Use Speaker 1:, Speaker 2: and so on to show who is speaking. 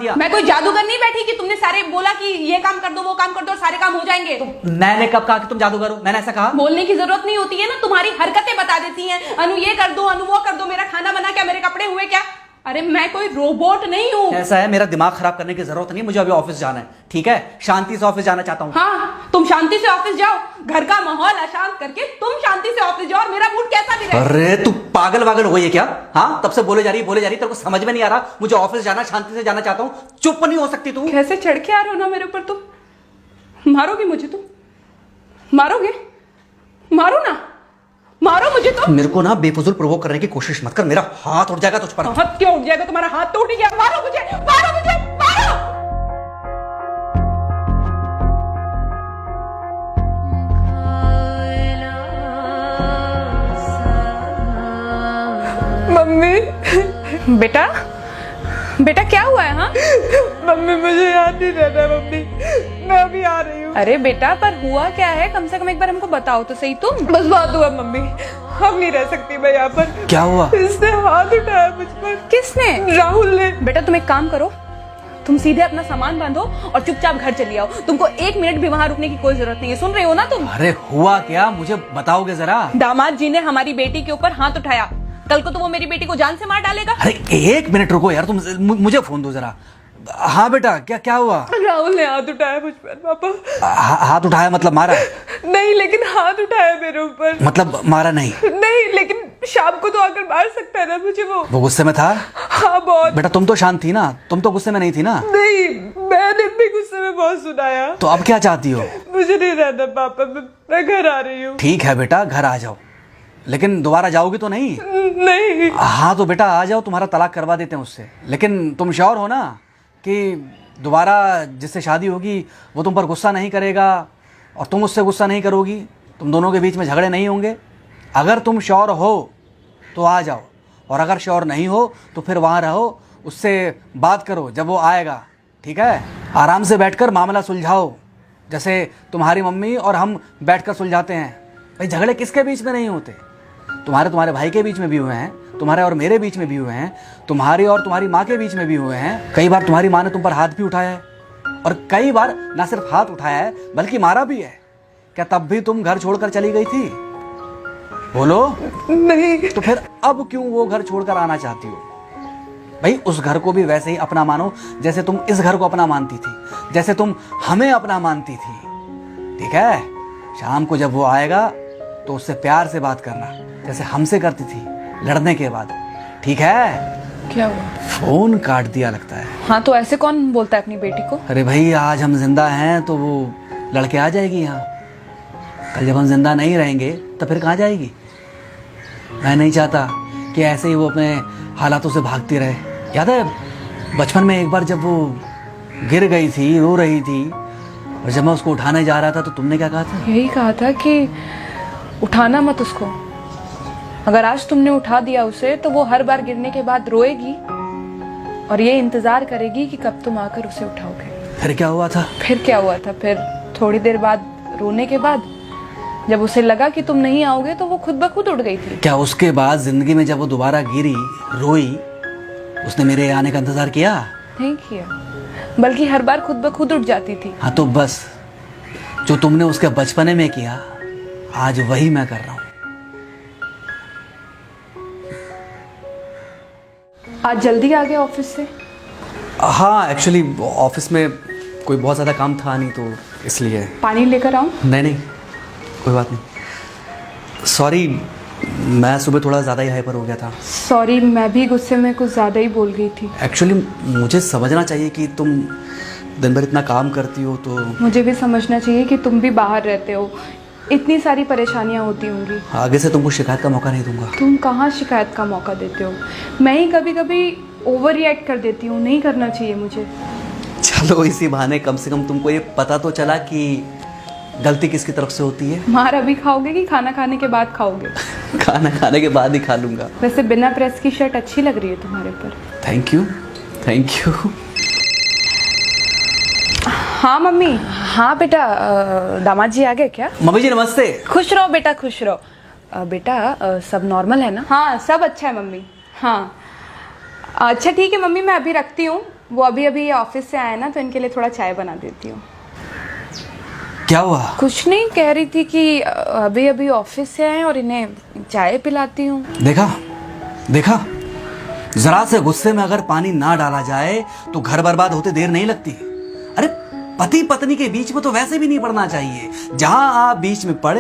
Speaker 1: दिया।
Speaker 2: मैं कोई जादूगर नहीं बैठी कि तुमने सारे बोला कि ये काम कर दो वो काम कर दो और सारे काम हो जाएंगे।
Speaker 1: मैंने कब कहा कि तुम जादूगर हो? मैंने ऐसा कहा?
Speaker 2: बोलने की जरूरत नहीं होती है ना, तुम्हारी हरकतें बता देती हैं। अनु ये कर दो, अनु वो कर दो, मेरा खाना बना क्या, मेरे कपड़े हुए क्या। अरे मैं कोई रोबोट नहीं हूँ।
Speaker 1: ऐसा है, मेरा दिमाग खराब करने की जरूरत नहीं, मुझे अभी ऑफिस जाना है, ठीक है? शांति से ऑफिस जाना चाहता हूँ।
Speaker 2: हाँ, तुम शांति से ऑफिस जाओ, घर का माहौल अशांत करके तुम शांति से ऑफिस जाओ और मेरा मूड कैसा भी रहे।
Speaker 1: अरे तू पागल वागल हो गई है क्या? हाँ, तब से बोले जा रही तेरे को समझ में नहीं आ रहा? मुझे ऑफिस जाना, शांति से जाना चाहता हूँ, चुप नहीं हो सकती तू?
Speaker 2: कैसे चढ़ के आ रहे हो ना मेरे ऊपर तुम। मारोगे मुझे? तुम मारोगे? मारो ना, मारो मुझे। तो
Speaker 1: मेरे को ना बेफजूल प्रोवोक करने की कोशिश मत कर, मेरा हाथ उठ जाएगा तुझ पर।
Speaker 2: हाथ क्यों उठ जाएगा? तुम्हारा हाथ तो उठ गया। मारो मुझे, मारो मुझे, मारो। मम्मी। बेटा, बेटा क्या हुआ है? हाँ
Speaker 3: मम्मी मुझे याद नहीं रहता मम्मी, मैं अभी आ रही हूँ।
Speaker 2: अरे बेटा, पर हुआ क्या है? कम से कम एक बार हमको बताओ तो सही। तुम
Speaker 3: बस बात हुआ मम्मी, हम नहीं रह सकती मैं यहाँ पर।
Speaker 1: क्या हुआ?
Speaker 3: इसने हाथ उठाया मुझ पर।
Speaker 2: किसने?
Speaker 3: राहुल ने।
Speaker 2: बेटा तुम एक काम करो, तुम सीधे अपना सामान बांधो और चुपचाप घर चली आओ। तुमको एक मिनट भी वहाँ रुकने की कोई जरूरत नहीं है। सुन रहे हो ना तुम?
Speaker 1: अरे हुआ क्या, मुझे बताओगे जरा?
Speaker 2: दामाद जी ने हमारी बेटी के ऊपर हाथ उठाया। कल को तो वो मेरी बेटी को जान से मार डालेगा।
Speaker 1: अरे एक मिनट रुको यार, तुम मुझे फोन दो जरा। हाँ बेटा, क्या हुआ?
Speaker 3: राहुल ने हाथ उठाया मुझ पर पापा।
Speaker 1: हाथ उठाया मतलब मारा?
Speaker 3: नहीं, लेकिन हाथ उठाया मेरे ऊपर।
Speaker 1: मतलब मारा नहीं?
Speaker 3: नहीं, लेकिन शाम को तो आकर मार सकता है ना मुझे वो
Speaker 1: गुस्से में था?
Speaker 3: हाँ बहुत।
Speaker 1: बेटा तुम तो शांत थी ना, तुम तो गुस्से में नहीं थी ना?
Speaker 3: नहीं, मैंने भी गुस्से में बहुत सुनाया।
Speaker 1: तो अब क्या चाहती हो?
Speaker 3: मुझे नहीं रहना पापा, मैं घर आ रही हूँ।
Speaker 1: ठीक है बेटा, घर आ जाओ, लेकिन दोबारा जाओगी तो नहीं?
Speaker 3: नहीं।
Speaker 1: हाँ तो बेटा आ जाओ, तुम्हारा तलाक करवा देते हैं उससे। लेकिन तुम श्योर हो ना कि दोबारा जिससे शादी होगी वो तुम पर गुस्सा नहीं करेगा और तुम उससे गुस्सा नहीं करोगी, तुम दोनों के बीच में झगड़े नहीं होंगे? अगर तुम श्योर हो तो आ जाओ, और अगर श्योर नहीं हो तो फिर वहाँ रहो, उससे बात करो जब वो आएगा, ठीक है? आराम से बैठकर मामला सुलझाओ, जैसे तुम्हारी मम्मी और हम बैठकर सुलझाते हैं। भाई झगड़े किसके बीच में नहीं होते? तुम्हारे भाई के बीच में भी हुए हैं, तुम्हारे और मेरे बीच में भी हुए हैं, तुम्हारी और तुम्हारी माँ के बीच में भी हुए हैं। कई बार तुम्हारी माँ ने तुम पर हाथ भी उठाया है, और कई बार ना सिर्फ हाथ उठाया है बल्कि मारा भी है। क्या तब भी तुम घर छोड़कर चली गई थी? बोलो।
Speaker 3: नहीं।
Speaker 1: तो फिर अब क्यों वो घर छोड़कर आना चाहती हो? भाई उस घर को भी वैसे ही अपना मानो जैसे तुम इस घर को अपना मानती थी, जैसे तुम हमें अपना मानती थी, ठीक है? शाम को जब वो आएगा तो उससे प्यार से बात करना, जैसे हमसे करती थी लड़ने के बाद, ठीक है?
Speaker 2: क्या हुआ?
Speaker 1: फोन काट दिया लगता है।
Speaker 2: हाँ तो ऐसे कौन बोलता है अपनी बेटी को?
Speaker 1: अरे भाई आज हम जिंदा हैं तो वो लड़के आ जाएगी यहाँ, कल जब हम जिंदा नहीं रहेंगे तो फिर कहाँ जाएगी? मैं नहीं चाहता कि ऐसे ही वो अपने हालातों से भागती रहे। याद है बचपन में एक बार जब वो गिर गई थी, रो रही थी, और जब मैं उसको उठाने जा रहा था तो तुमने क्या कहा था?
Speaker 2: यही कहा था कि उठाना मत उसको। अगर आज तुमने उठा दिया उसे तो वो हर बार गिरने के बाद रोएगी और ये इंतजार करेगी कि कब तुम आकर उसे उठाओगे।
Speaker 1: फिर क्या हुआ था?
Speaker 2: फिर क्या हुआ था? फिर थोड़ी देर बाद रोने के बाद जब उसे लगा कि तुम नहीं आओगे तो वो खुद ब खुद उठ गई थी।
Speaker 1: क्या उसके बाद जिंदगी में जब वो दोबारा गिरी, रोई, उसने मेरे आने का इंतजार किया?
Speaker 2: नहीं किया, बल्कि हर बार खुद ब खुद उठ जाती थी।
Speaker 1: हाँ तो बस जो तुमने उसके बचपने में किया आज वही मैं कर रहा हूँ।
Speaker 2: आज जल्दी आ गए ऑफिस से?
Speaker 1: हाँ एक्चुअली ऑफिस में कोई बहुत ज़्यादा काम था नहीं तो इसलिए।
Speaker 2: पानी लेकर आऊं?
Speaker 1: नहीं कोई बात नहीं, सॉरी मैं सुबह थोड़ा ज़्यादा ही हाइपर हो गया था।
Speaker 2: सॉरी, मैं भी गुस्से में कुछ ज़्यादा ही बोल गई थी।
Speaker 1: एक्चुअली मुझे समझना चाहिए कि तुम दिन भर इतना काम करती हो तो
Speaker 2: मुझे भी समझना चाहिए कि तुम भी बाहर रहते हो, इतनी सारी परेशानियां होती होंगी।
Speaker 1: आगे से तुमको शिकायत का मौका नहीं दूंगा।
Speaker 2: तुम कहाँ शिकायत का मौका देते हो? मैं ही कभी कभी ओवर रिएक्ट कर देती हूँ, नहीं करना चाहिए मुझे।
Speaker 1: चलो इसी बहाने कम से कम तुमको ये पता तो चला कि गलती किसकी तरफ से होती है।
Speaker 2: मार अभी खाओगे कि खाना खाने के बाद खाओगे?
Speaker 1: खाना खाने के बाद ही खा लूंगा।
Speaker 2: वैसे बिना प्रेस की शर्ट अच्छी लग रही है तुम्हारे पर।
Speaker 1: Thank you.
Speaker 2: हाँ मम्मी। हाँ बेटा, दामाद जी आ गए क्या?
Speaker 1: मम्मी जी नमस्ते।
Speaker 2: खुश रहो बेटा, खुश रहो। बेटा सब नॉर्मल है ना? हाँ सब अच्छा है मम्मी। हाँ अच्छा ठीक है मम्मी, मैं अभी रखती हूँ, वो अभी अभी ऑफिस से आए ना, तो इनके लिए थोड़ा चाय बना देती हूँ।
Speaker 1: क्या हुआ?
Speaker 2: कुछ नहीं, कह रही थी कि अभी अभी ऑफिस से आए और इन्हें चाय पिलाती हूँ।
Speaker 1: देखा देखा, जरा से गुस्से में अगर पानी ना डाला जाए तो घर बर्बाद होते देर नहीं लगती। अरे पति पत्नी के बीच में तो वैसे भी नहीं पड़ना चाहिए। जहां आप बीच में पड़े